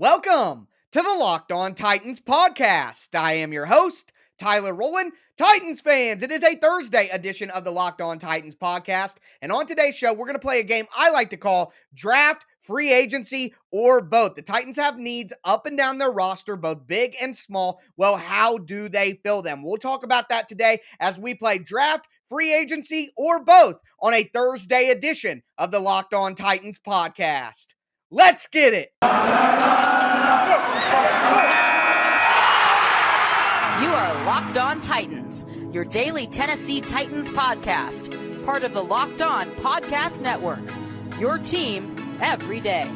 Welcome to the Locked On Titans podcast. I am your host, Tyler Rowland. Titans fans, it is a Thursday edition of the Locked On Titans podcast. And on today's show, we're going to play a game I like to call Draft, Free Agency, or both. The Titans have needs up and down their roster, both big and small. Well, how do they fill them? We'll talk about that today as we play Draft, Free Agency, or both on a Thursday edition of the Locked On Titans podcast. Let's get it. You are Locked On Titans, your daily Tennessee Titans podcast, part of the Locked On Podcast Network, your team every day.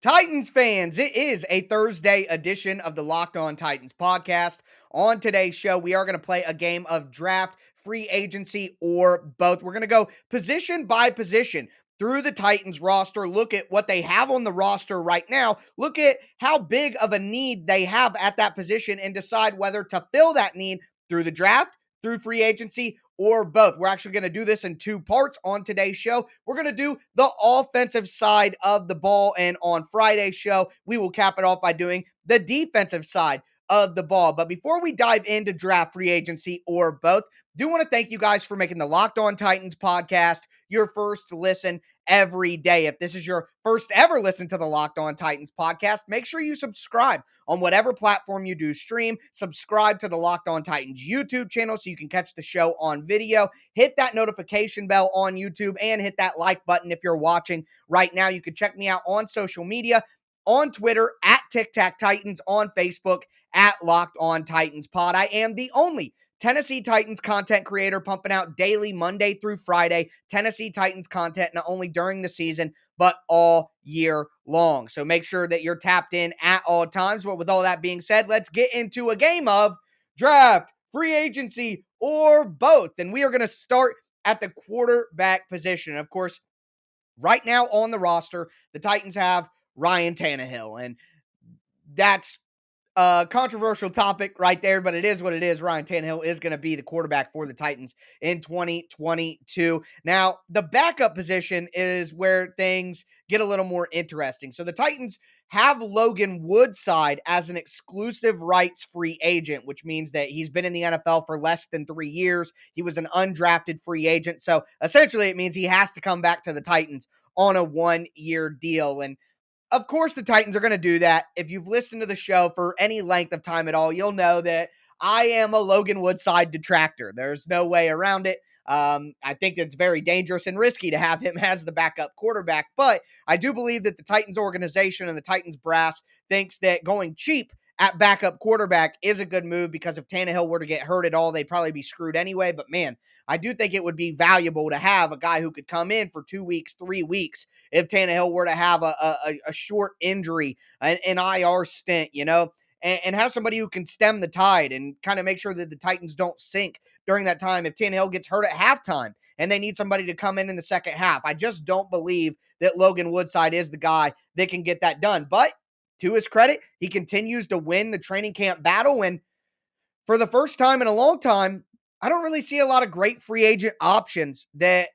Titans fans, it is a Thursday edition of the Locked On Titans podcast. On today's show, we are going to play a game of draft, free agency, or both. We're going to go position by position through the Titans roster, look at what they have on the roster right now, look at how big of a need they have at that position, and decide whether to fill that need through the draft, through free agency, or both. We're actually going to do this in two parts on today's show. We're going to do the offensive side of the ball, and on Friday's show, we will cap it off by doing the defensive side of the ball. But before we dive into draft, free agency, or both, do want to thank you guys for making the Locked On Titans podcast your first listen every day. If this is your first ever listen to the Locked On Titans podcast, make sure you subscribe on whatever platform you do stream. Subscribe to the Locked On Titans YouTube channel so you can catch the show on video. Hit that notification bell on YouTube and hit that like button if you're watching right now. You can check me out on social media, on Twitter at Tic Tac Titans, on Facebook at Locked On Titans Pod. I am the only Tennessee Titans content creator pumping out daily Monday through Friday Tennessee Titans content, not only during the season, but all year long. So make sure that you're tapped in at all times. But with all that being said, let's get into a game of draft, free agency, or both. And we are going to start at the quarterback position. Of course, right now on the roster, the Titans have Ryan Tannehill, and that's controversial topic right there, but it is what it is. Ryan Tannehill is going to be the quarterback for the Titans in 2022. Now, the backup position is where things get a little more interesting. So the Titans have Logan Woodside as an exclusive rights free agent, which means that he's been in the NFL for less than 3 years. He was an undrafted free agent. So essentially it means he has to come back to the Titans on a 1-year deal. And of course, the Titans are going to do that. If you've listened to the show for any length of time at all, you'll know that I am a Logan Woodside detractor. There's no way around it. I think it's very dangerous and risky to have him as the backup quarterback, but I do believe that the Titans organization and the Titans brass thinks that going cheap at backup quarterback is a good move, because if Tannehill were to get hurt at all, they'd probably be screwed anyway. But man, I do think it would be valuable to have a guy who could come in for 2 weeks, 3 weeks, if Tannehill were to have a short injury, an IR stint, and have somebody who can stem the tide and kind of make sure that the Titans don't sink during that time if Tannehill gets hurt at halftime and they need somebody to come in the second half. I just don't believe that Logan Woodside is the guy that can get that done. But to his credit, he continues to win the training camp battle, and for the first time in a long time, I don't really see a lot of great free agent options that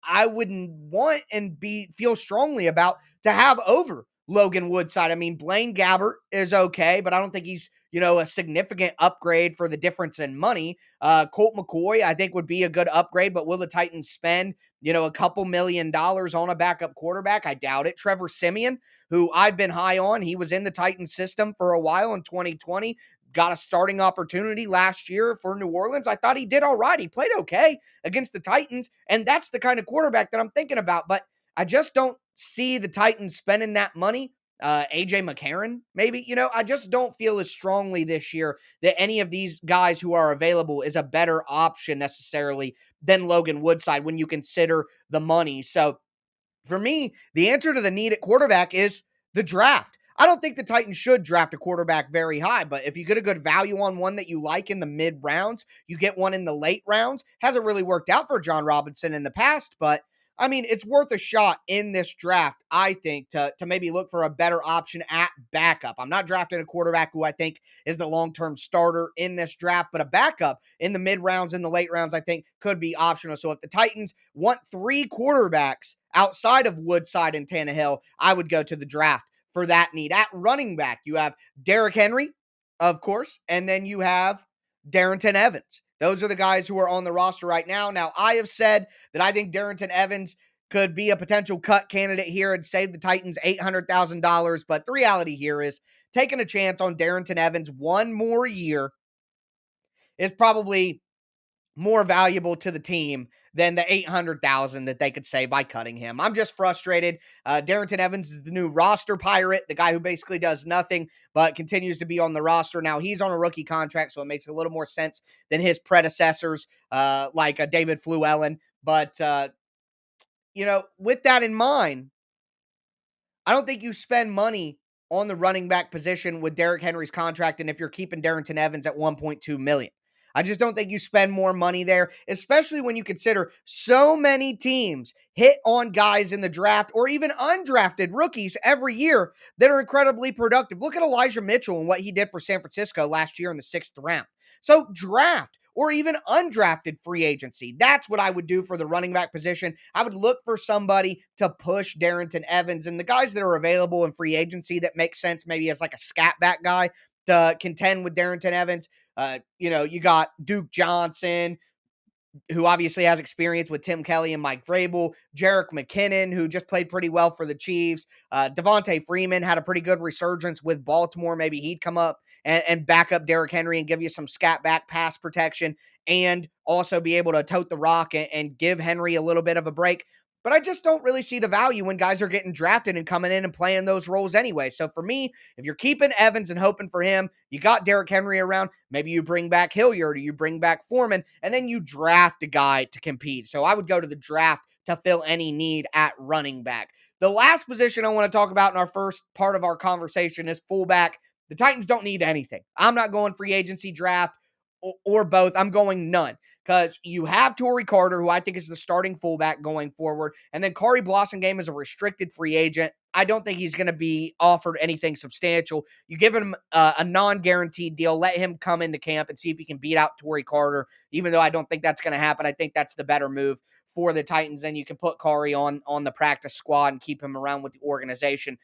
I wouldn't want and feel strongly about to have over Logan Woodside. I mean, Blaine Gabbert is okay, but I don't think he's, a significant upgrade for the difference in money. Colt McCoy, I think, would be a good upgrade, but will the Titans spend, a couple $1 million on a backup quarterback? I doubt it. Trevor Siemian, who I've been high on, he was in the Titans system for a while in 2020. Got a starting opportunity last year for New Orleans. I thought he did all right. He played okay against the Titans, and that's the kind of quarterback that I'm thinking about. But I just don't see the Titans spending that money. AJ McCarron, maybe, I just don't feel as strongly this year that any of these guys who are available is a better option necessarily than Logan Woodside when you consider the money. So for me, the answer to the need at quarterback is the draft. I don't think the Titans should draft a quarterback very high, but if you get a good value on one that you like in the mid rounds, you get one in the late rounds. Hasn't really worked out for John Robinson in the past, but I mean, it's worth a shot in this draft, I think, to maybe look for a better option at backup. I'm not drafting a quarterback who I think is the long-term starter in this draft, but a backup in the mid rounds, in the late rounds, I think could be optional. So if the Titans want three quarterbacks outside of Woodside and Tannehill, I would go to the draft for that need. At running back, you have Derrick Henry, of course, and then you have Darrynton Evans. Those are the guys who are on the roster right now. Now, I have said that I think Darrynton Evans could be a potential cut candidate here and save the Titans $800,000. But the reality here is taking a chance on Darrynton Evans one more year is probably more valuable to the team than the 800,000 that they could save by cutting him. I'm just frustrated. Darrynton Evans is the new roster pirate, the guy who basically does nothing but continues to be on the roster. Now he's on a rookie contract, so it makes a little more sense than his predecessors, like David Fluellen. But with that in mind, I don't think you spend money on the running back position with Derrick Henry's contract, and if you're keeping Darrynton Evans at 1.2 million. I just don't think you spend more money there, especially when you consider so many teams hit on guys in the draft or even undrafted rookies every year that are incredibly productive. Look at Elijah Mitchell and what he did for San Francisco last year in the 6th round. So draft or even undrafted free agency. That's what I would do for the running back position. I would look for somebody to push Darrynton Evans, and the guys that are available in free agency that make sense maybe as like a scat back guy to contend with Darrynton Evans. You got Duke Johnson, who obviously has experience with Tim Kelly and Mike Vrabel, Jerick McKinnon, who just played pretty well for the Chiefs. Devontae Freeman had a pretty good resurgence with Baltimore. Maybe he'd come up and back up Derrick Henry and give you some scat back pass protection and also be able to tote the rock and give Henry a little bit of a break. But I just don't really see the value when guys are getting drafted and coming in and playing those roles anyway. So for me, if you're keeping Evans and hoping for him, you got Derrick Henry around, maybe you bring back Hilliard or you bring back Foreman, and then you draft a guy to compete. So I would go to the draft to fill any need at running back. The last position I want to talk about in our first part of our conversation is fullback. The Titans don't need anything. I'm not going free agency draft or both. I'm going none because you have Torrey Carter, who I think is the starting fullback going forward, and then Kari Blossomgame is a restricted free agent. I don't think he's going to be offered anything substantial. You give him a non-guaranteed deal, let him come into camp and see if he can beat out Torrey Carter, even though I don't think that's going to happen. I think that's the better move for the Titans. Then you can put Kari on the practice squad and keep him around with the organization.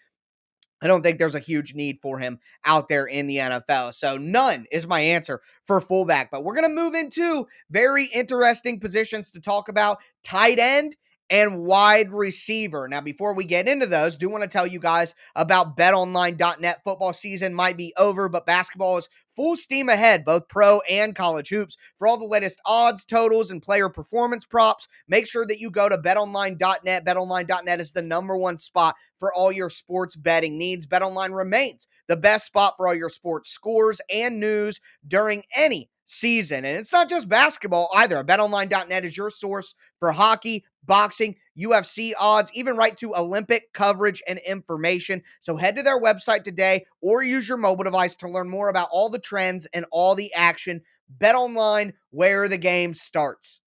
I don't think there's a huge need for him out there in the NFL. So none is my answer for fullback. But we're going to move into very interesting positions to talk about: tight end and wide receiver. Now, before we get into those, do want to tell you guys about betonline.net. Football season might be over, but basketball is full steam ahead, both pro and college hoops. For all the latest odds, totals, and player performance props, make sure that you go to betonline.net. Betonline.net is the number one spot for all your sports betting needs. BetOnline remains the best spot for all your sports scores and news during any season. And it's not just basketball either. BetOnline.net is your source for hockey, boxing, UFC odds, even right to Olympic coverage and information. So head to their website today or use your mobile device to learn more about all the trends and all the action. BetOnline, where the game starts.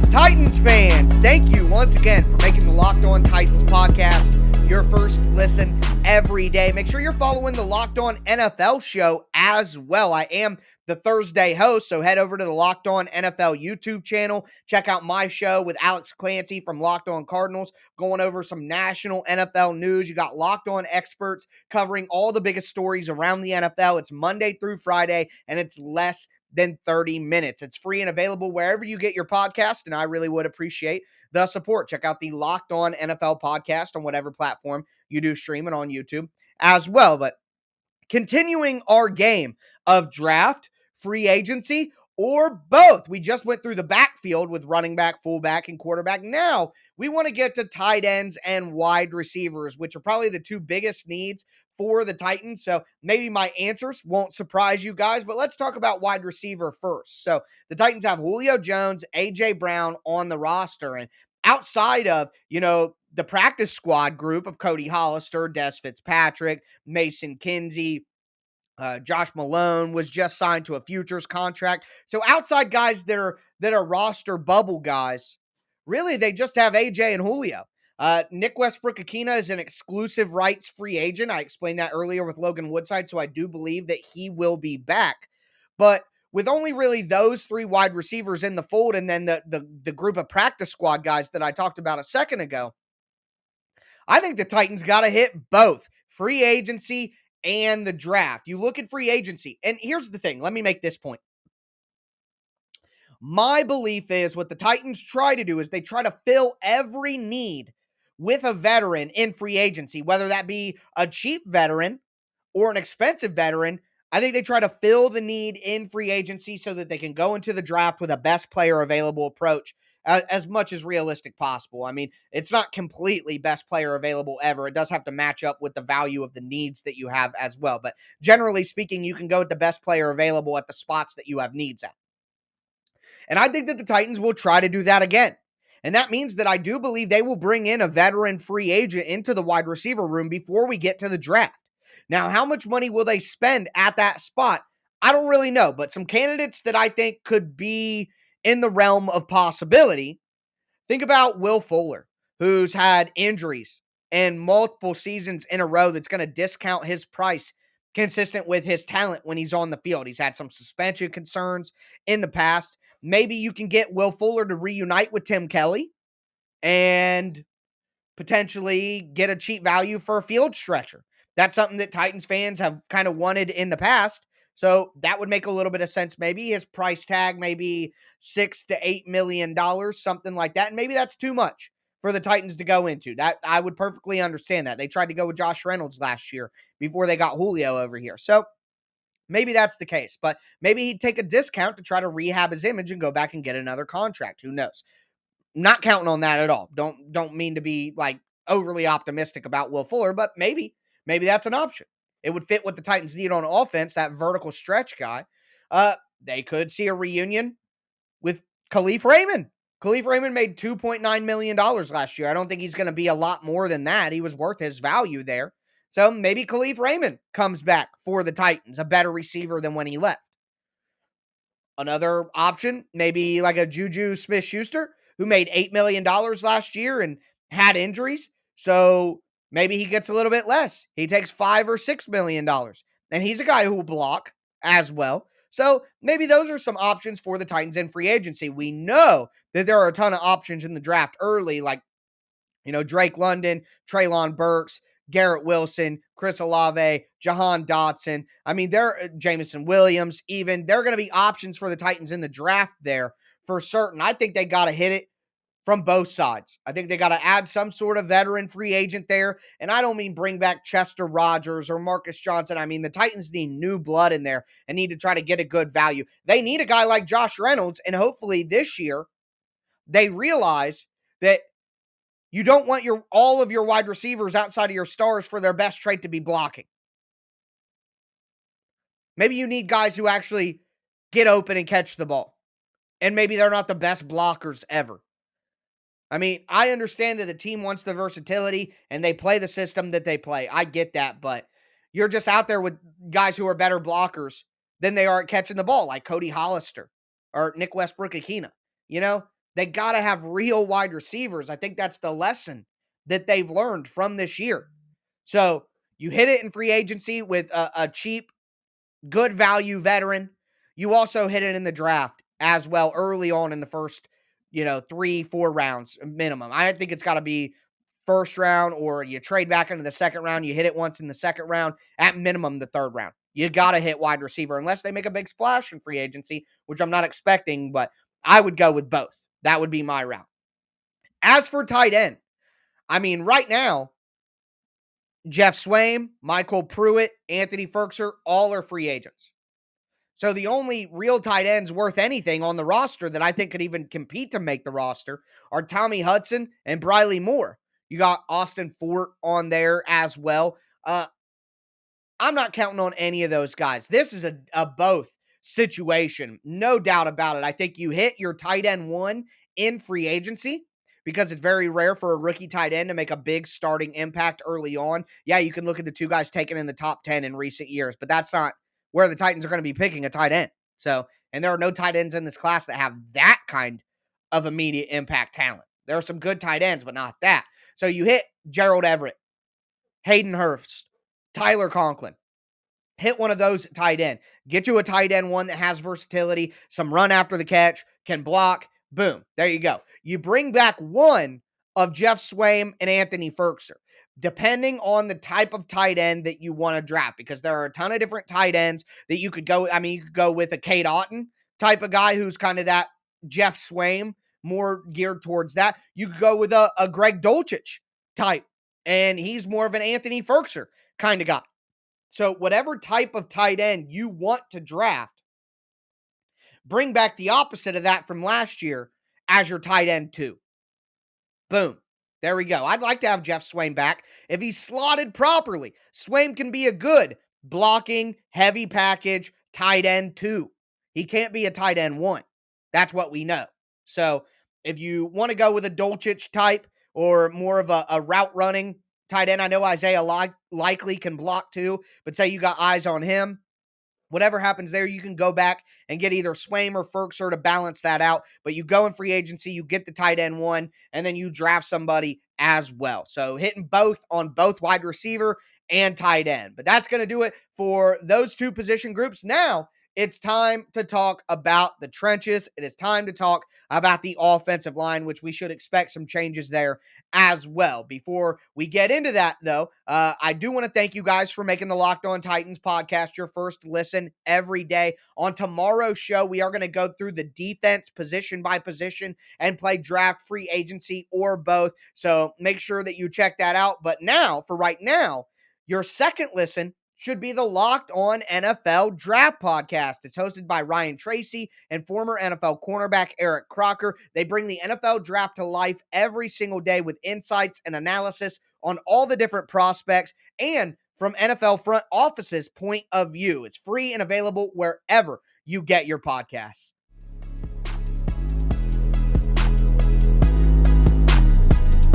Titans fans, thank you once again for making the Locked On Titans podcast your first listen every day. Make sure you're following the Locked On NFL show as well. I am the Thursday host, so head over to the Locked On NFL YouTube channel. Check out my show with Alex Clancy from Locked On Cardinals, going over some national NFL news. You got Locked On experts covering all the biggest stories around the NFL. It's Monday through Friday, and it's less than 30 minutes. It's free and available wherever you get your podcast, and I really would appreciate the support. Check out the Locked On NFL podcast on whatever platform you do stream it on YouTube as well. But continuing our game of draft, free agency, or both. We just went through the backfield with running back, fullback, and quarterback. Now we want to get to tight ends and wide receivers, which are probably the two biggest needs for the Titans. So maybe my answers won't surprise you guys, but let's talk about wide receiver first. So the Titans have Julio Jones, A.J. Brown on the roster. And outside of, the practice squad group of Cody Hollister, Des Fitzpatrick, Mason Kinsey, Josh Malone was just signed to a futures contract. So outside guys that are roster bubble guys, really they just have AJ and Julio. Nick Westbrook-Akina is an exclusive rights free agent. I explained that earlier with Logan Woodside, so I do believe that he will be back. But with only really those three wide receivers in the fold, and then the group of practice squad guys that I talked about a second ago, I think the Titans got to hit both free agency and the draft. You look at free agency, and here's the thing. Let me make this point. My belief is what the Titans try to do is they try to fill every need with a veteran in free agency, whether that be a cheap veteran or an expensive veteran. I think they try to fill the need in free agency so that they can go into the draft with a best player available approach as much as realistic possible. I mean, it's not completely best player available ever. It does have to match up with the value of the needs that you have as well. But generally speaking, you can go with the best player available at the spots that you have needs at. And I think that the Titans will try to do that again. And that means that I do believe they will bring in a veteran free agent into the wide receiver room before we get to the draft. Now, how much money will they spend at that spot? I don't really know, but some candidates that I think could be in the realm of possibility. Think about Will Fuller, who's had injuries and multiple seasons in a row that's going to discount his price consistent with his talent when he's on the field. He's had some suspension concerns in the past. Maybe you can get Will Fuller to reunite with Tim Kelly and potentially get a cheap value for a field stretcher. That's something that Titans fans have kind of wanted in the past. So that would make a little bit of sense. Maybe his price tag, maybe $6 to $8 million, something like that. And maybe that's too much for the Titans to go into. That I would perfectly understand that. They tried to go with Josh Reynolds last year before they got Julio over here. So maybe that's the case, but maybe he'd take a discount to try to rehab his image and go back and get another contract. Who knows? Not counting on that at all. Don't mean to be like overly optimistic about Will Fuller, but maybe that's an option. It would fit what the Titans need on offense, that vertical stretch guy. They could see a reunion with Khalif Raymond. Khalif Raymond made $2.9 million last year. I don't think he's going to be a lot more than that. He was worth his value there. So maybe Khalif Raymond comes back for the Titans, a better receiver than when he left. Another option, maybe like a Juju Smith-Schuster, who made $8 million last year and had injuries. So maybe he gets a little bit less. He takes $5 or $6 million. And he's a guy who will block as well. So maybe those are some options for the Titans in free agency. We know that there are a ton of options in the draft early, like, Drake London, Treylon Burks, Garrett Wilson, Chris Olave, Jahan Dotson. I mean, they're Jameson Williams, even. They're going to be options for the Titans in the draft there for certain. I think they got to hit it from both sides. I think they got to add some sort of veteran free agent there. And I don't mean bring back Chester Rogers or Marcus Johnson. I mean, the Titans need new blood in there and need to try to get a good value. They need a guy like Josh Reynolds. And hopefully this year they realize that you don't want all of your wide receivers outside of your stars for their best trait to be blocking. Maybe you need guys who actually get open and catch the ball. And maybe they're not the best blockers ever. I mean, I understand that the team wants the versatility and they play the system that they play. I get that, but you're just out there with guys who are better blockers than they are at catching the ball, like Cody Hollister or Nick Westbrook-Akina. They got to have real wide receivers. I think that's the lesson that they've learned from this year. So you hit it in free agency with a cheap, good value veteran. You also hit it in the draft as well early on in the first, 3-4 rounds minimum. I think it's got to be first round, or you trade back into the second round. You hit it once in the second round, at minimum the third round. You got to hit wide receiver unless they make a big splash in free agency, which I'm not expecting, but I would go with both. That would be my route. As for tight end, I mean, right now, Jeff Swaim, Michael Pruitt, Anthony Firkser, all are free agents. So the only real tight ends worth anything on the roster that I think could even compete to make the roster are Tommy Hudson and Briley Moore. You got Austin Fort on there as well. I'm not counting on any of those guys. This is a both situation, no doubt about it. I think you hit your tight end one in free agency because it's very rare for a rookie tight end to make a big starting impact early on. Yeah, you can look at the two guys taken in the top 10 in recent years, but that's not where the Titans are going to be picking a tight end. So, and there are no tight ends in this class that have that kind of immediate impact talent. There are some good tight ends, but not that. So you hit Gerald Everett, Hayden Hurst, Tyler Conklin. Hit one of those tight end. Get you a tight end one that has versatility, some run after the catch, can block. Boom. There you go. You bring back one of Jeff Swaim and Anthony Firkser, depending on the type of tight end that you want to draft, because there are a ton of different tight ends that you could go. I mean, you could go with a Cade Otton type of guy who's kind of that Jeff Swaim, more geared towards that. You could go with a Greg Dulcich type, and he's more of an Anthony Firkser kind of guy. So whatever type of tight end you want to draft, bring back the opposite of that from last year as your tight end 2. Boom. There we go. I'd like to have Jeff Swaim back. If he's slotted properly, Swaim can be a good blocking, heavy package tight end 2. He can't be a tight end 1. That's what we know. So if you want to go with a Dulcich type or more of a route running tight end, I know Isaiah likely can block too, but say you got eyes on him. Whatever happens there, you can go back and get either Swaim or Firkser to balance that out. But you go in free agency, you get the tight end 1, and then you draft somebody as well. So hitting both on both wide receiver and tight end. But that's going to do it for those 2 position groups. Now, it's time to talk about the trenches. It is time to talk about the offensive line, which we should expect some changes there as well. Before we get into that, though, I do want to thank you guys for making the Locked On Titans podcast your first listen every day. On tomorrow's show, we are going to go through the defense position by position and play draft, free agency, or both. So make sure that you check that out. But now, for right now, your second listen should be the Locked On NFL Draft Podcast. It's hosted by Ryan Tracy and former NFL cornerback Eric Crocker. They bring the NFL Draft to life every single day with insights and analysis on all the different prospects and from NFL front office's point of view. It's free and available wherever you get your podcasts.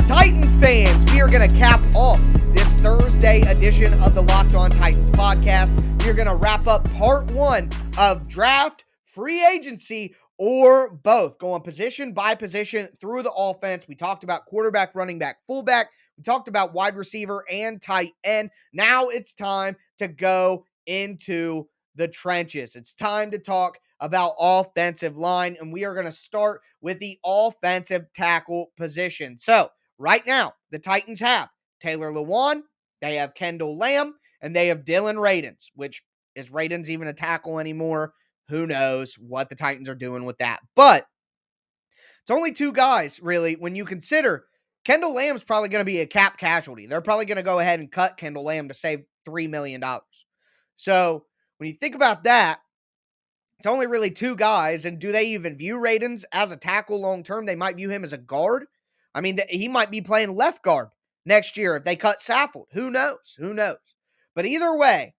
Titans fans, we are going to cap off this Thursday edition of the Locked On Titans podcast. We're going to wrap up part 1 of draft, free agency, or both, going position by position through the offense. We talked about quarterback, running back, fullback. We talked about wide receiver and tight end. Now it's time to go into the trenches. It's time to talk about offensive line, and we are going to start with the offensive tackle position. So, right now, the Titans have Taylor Lewan, they have Kendall Lamb, and they have Dillon Radunz, which is Radunz even a tackle anymore? Who knows what the Titans are doing with that. But it's only 2 guys, really, when you consider Kendall Lamb's probably going to be a cap casualty. They're probably going to go ahead and cut Kendall Lamb to save $3 million. So when you think about that, it's only really 2 guys. And do they even view Radunz as a tackle long term? They might view him as a guard. I mean, he might be playing left guard next year if they cut Saffold. Who knows? Who knows? But either way,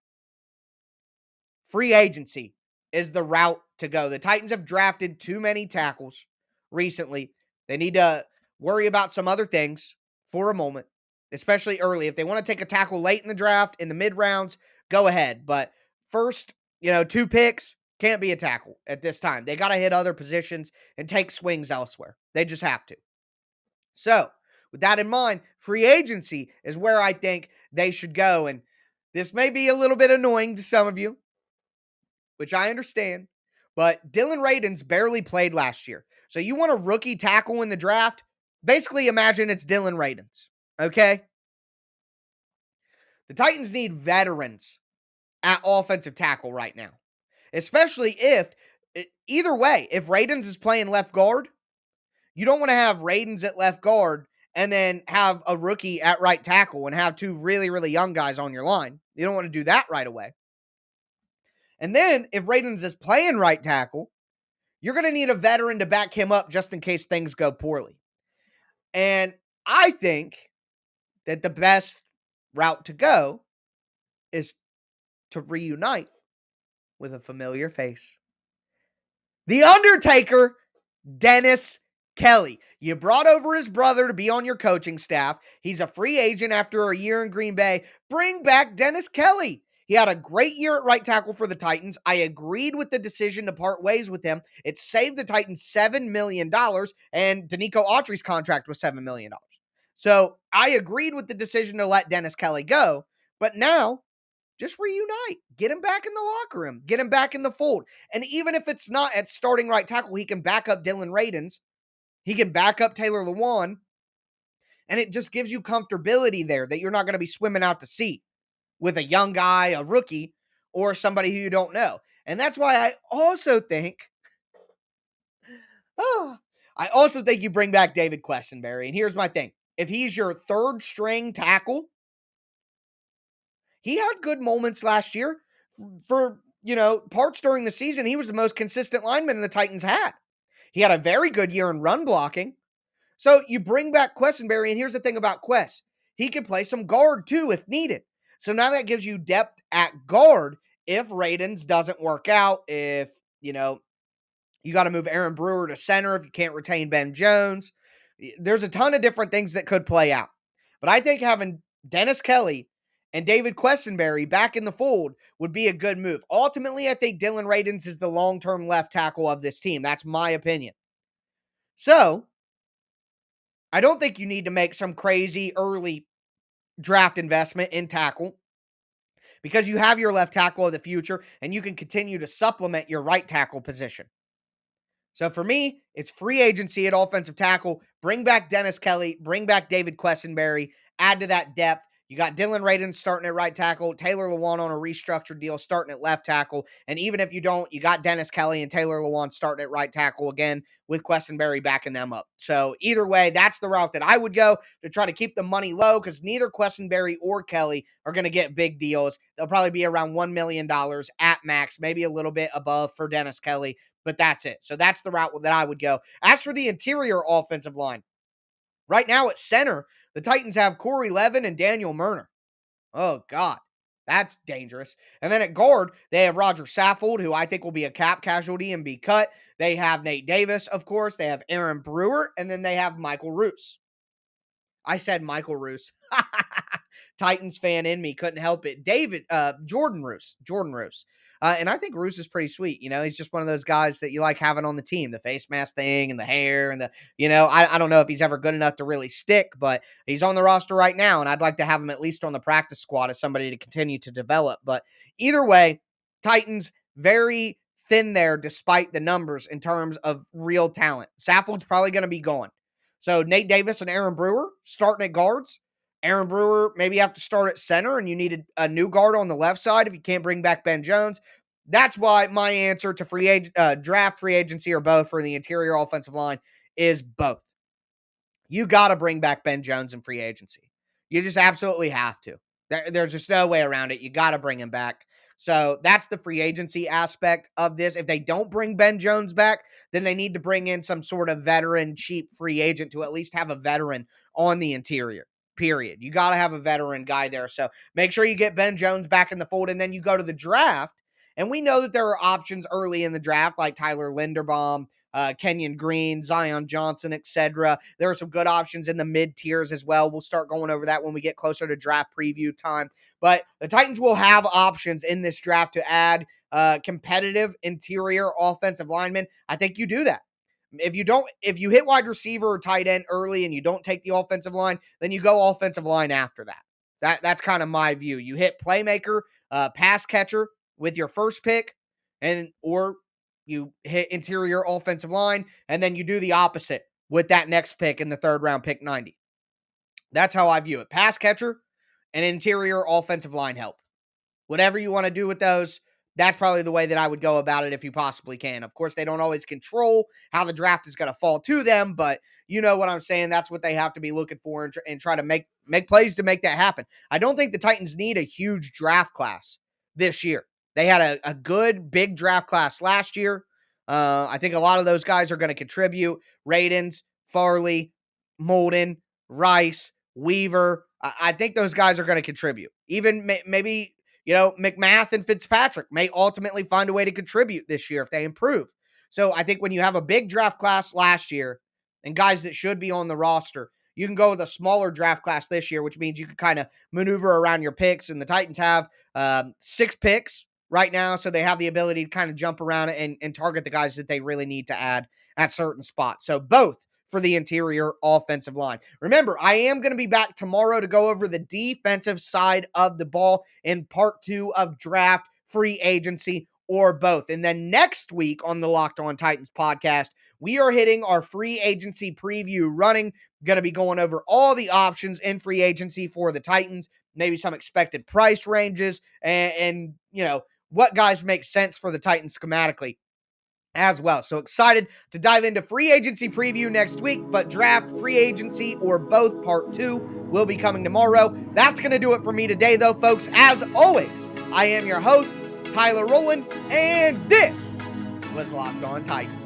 free agency is the route to go. The Titans have drafted too many tackles recently. They need to worry about some other things for a moment, especially early. If they want to take a tackle late in the draft, in the mid rounds, go ahead. But first, 2 picks can't be a tackle at this time. They got to hit other positions and take swings elsewhere. They just have to. So, with that in mind, free agency is where I think they should go. And this may be a little bit annoying to some of you, which I understand, but Dillon Radunz barely played last year. So you want a rookie tackle in the draft? Basically, imagine it's Dillon Radunz, okay? The Titans need veterans at offensive tackle right now, especially either way, if Radunz is playing left guard, you don't want to have Radunz at left guard and then have a rookie at right tackle and have 2 really, really young guys on your line. You don't want to do that right away. And then if Radunz is playing right tackle, you're going to need a veteran to back him up just in case things go poorly. And I think that the best route to go is to reunite with a familiar face. The Undertaker, Dennis Kelly. You brought over his brother to be on your coaching staff. He's a free agent after a year in Green Bay. Bring back Dennis Kelly. He had a great year at right tackle for the Titans. I agreed with the decision to part ways with him. It saved the Titans $7 million, and Danico Autry's contract was $7 million. So I agreed with the decision to let Dennis Kelly go, but now just reunite. Get him back in the locker room. Get him back in the fold. And even if it's not at starting right tackle, he can back up Dylan Radins. He can back up Taylor Lewan. And it just gives you comfortability there that you're not going to be swimming out to sea with a young guy, a rookie, or somebody who you don't know. And that's why I also think, you bring back David Quessenberry. And here's my thing. If he's your third string tackle, he had good moments last year. For, parts during the season, he was the most consistent lineman the Titans had. He had a very good year in run blocking. So you bring back Quessenberry, and here's the thing about Quest. He could play some guard too if needed. So now that gives you depth at guard if Radins doesn't work out, if, you got to move Aaron Brewer to center if you can't retain Ben Jones. There's a ton of different things that could play out. But I think having Dennis Kelly and David Quessenberry back in the fold would be a good move. Ultimately, I think Dylan Radins is the long-term left tackle of this team. That's my opinion. So, I don't think you need to make some crazy early draft investment in tackle because you have your left tackle of the future and you can continue to supplement your right tackle position. So for me, it's free agency at offensive tackle. Bring back Dennis Kelly, bring back David Quessenberry, add to that depth. You got Dylan Radins starting at right tackle, Taylor Lewan on a restructured deal starting at left tackle. And even if you don't, you got Dennis Kelly and Taylor Lewan starting at right tackle again with Quessenberry backing them up. So either way, that's the route that I would go to try to keep the money low because neither Quessenberry or Kelly are going to get big deals. They'll probably be around $1 million at max, maybe a little bit above for Dennis Kelly, but that's it. So that's the route that I would go. As for the interior offensive line, right now at center, the Titans have Corey Levin and Daniel Murner. Oh, God. That's dangerous. And then at guard, they have Roger Saffold, who I think will be a cap casualty and be cut. They have Nate Davis, of course. They have Aaron Brewer, and then they have Michael Roos. I said Michael Roos. Titans fan in me couldn't help it. Jordan Roos. And I think Roos is pretty sweet. He's just one of those guys that you like having on the team, the face mask thing and the hair and I don't know if he's ever good enough to really stick, but he's on the roster right now. And I'd like to have him at least on the practice squad as somebody to continue to develop. But either way, Titans very thin there despite the numbers in terms of real talent. Saffold's probably going to be gone. So Nate Davis and Aaron Brewer starting at guards. Aaron Brewer maybe have to start at center, and you need a new guard on the left side if you can't bring back Ben Jones. That's why my answer to draft free agency or both for the interior offensive line is both. You got to bring back Ben Jones in free agency. You just absolutely have to. There's just no way around it. You got to bring him back. So that's the free agency aspect of this. If they don't bring Ben Jones back, then they need to bring in some sort of veteran, cheap free agent to at least have a veteran on the interior, period. You got to have a veteran guy there. So make sure you get Ben Jones back in the fold, and then you go to the draft. And we know that there are options early in the draft like Tyler Linderbaum, Kenyon Green, Zion Johnson, etc. There are some good options in the mid tiers as well. We'll start going over that when we get closer to draft preview time. But the Titans will have options in this draft to add competitive interior offensive linemen. I think you do that. If you hit wide receiver or tight end early and you don't take the offensive line, then you go offensive line after that. That's kind of my view. You hit playmaker, pass catcher with your first pick, or you hit interior offensive line, and then you do the opposite with that next pick in the third round, pick 90. That's how I view it. Pass catcher and interior offensive line help. Whatever you want to do with those, that's probably the way that I would go about it if you possibly can. Of course, they don't always control how the draft is going to fall to them, but you know what I'm saying. That's what they have to be looking for and try to make plays to make that happen. I don't think the Titans need a huge draft class this year. They had a good big draft class last year. I think a lot of those guys are going to contribute. Radins, Farley, Molden, Rice, Weaver. I think those guys are going to contribute. Even maybe, McMath and Fitzpatrick may ultimately find a way to contribute this year if they improve. So I think when you have a big draft class last year and guys that should be on the roster, you can go with a smaller draft class this year, which means you can kind of maneuver around your picks. And the Titans have 6 picks right now, so they have the ability to kind of jump around and target the guys that they really need to add at certain spots. So both for the interior offensive line. Remember, I am going to be back tomorrow to go over the defensive side of the ball in part 2 of draft, free agency, or both. And then next week on the Locked On Titans podcast, we are hitting our free agency preview running. Going to be going over all the options in free agency for the Titans, maybe some expected price ranges, and you know, what guys make sense for the Titans schematically as well. So excited to dive into free agency preview next week, but draft, free agency, or both part 2 will be coming tomorrow. That's going to do it for me today, though, folks. As always, I am your host, Tyler Rowland, and this was Locked On Titans.